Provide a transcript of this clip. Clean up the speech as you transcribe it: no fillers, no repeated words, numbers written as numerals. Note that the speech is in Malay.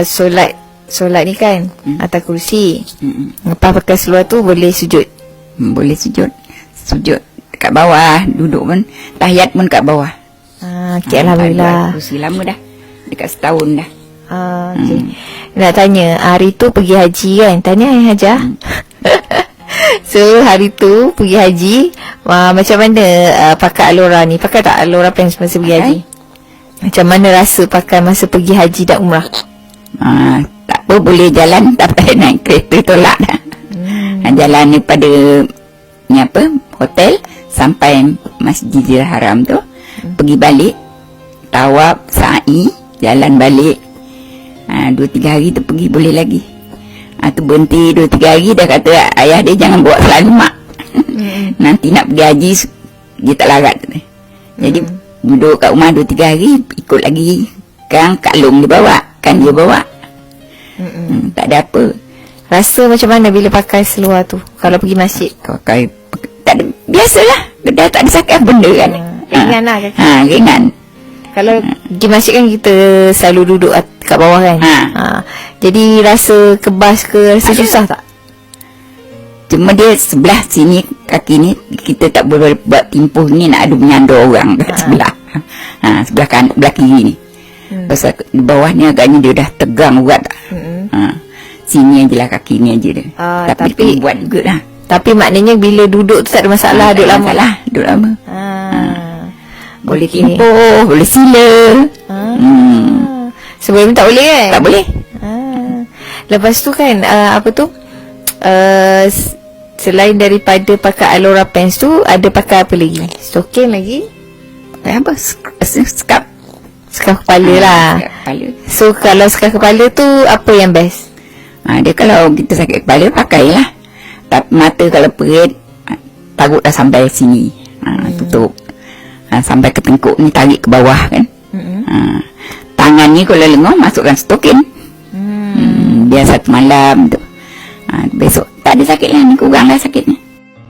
solat ni kan atas kursi. Lepas pakai seluar tu boleh sujud. Boleh sujud dekat bawah, duduk pun tahiyat pun kat bawah. Okay, Alhamdulillah. Kursi lama dah, dekat setahun dah. Okay. Nak tanya, hari tu pergi haji kan? Tanya Hajah. So hari tu pergi haji, macam mana pakai Alora ni? Pakai tak Alora pants masa pergi haji? Macam mana rasa pakai masa pergi haji dan umrah? Tak apa, boleh jalan, tak payah naik kereta tolak dah. Jalan daripada ni hotel sampai Masjidil Haram tu, pergi balik, tawaf, sa'i, jalan balik. 2-3 hari tu pergi boleh lagi. Tu berhenti 2-3 hari, dah kata ayah dia jangan bawa selalu mak. Nanti nak pergi haji dia tak larat. Jadi duduk kat rumah 2-3 hari, ikut lagi. Kan Kak Long dia bawa, kan dia bawa. Tak ada apa. Rasa macam mana bila pakai seluar tu kalau pergi masjid? Pakai tak ada, biasalah. Dah tak ada sakit benda kan. Ringan lah kaki. Ringan. Kalau pergi masjid kan kita selalu duduk kat bawah kan. Jadi rasa kebas ke, rasa susah tak? Cuma dia sebelah sini kaki ni kita tak boleh buat timpuh ni, nak adu menyandor orang kat sebelah. Sebelah kan, belah kiri ni. Pasal di bawah ni agaknya dia dah tegang urat. Sini aje lah, kaki ni aje dia. Tapi buat juga lah. Tapi maknanya bila duduk tu tak ada masalah, duduk lama. Duduk lama. Boleh timpuh, boleh sila. Sebelum ni tak boleh kan? Tak boleh. Lepas tu kan selain daripada pakai Alora pants tu, ada pakai apa lagi? Stokin lagi? Pakai apa? Scarf kepala lah. Kepala. So kalau scarf kepala tu apa yang best? Dia kalau kita sakit kepala pakailah. Tapi mata kalau perit, taruh dah sampai sini. Tutup. Sampai ke tengkuk ni, tarik ke bawah kan. Tangan ni kalau lenguh, masukkan stokin. Biar 1 malam tu. Besok tak ada sakit lah, ni kurang lah sakitnya.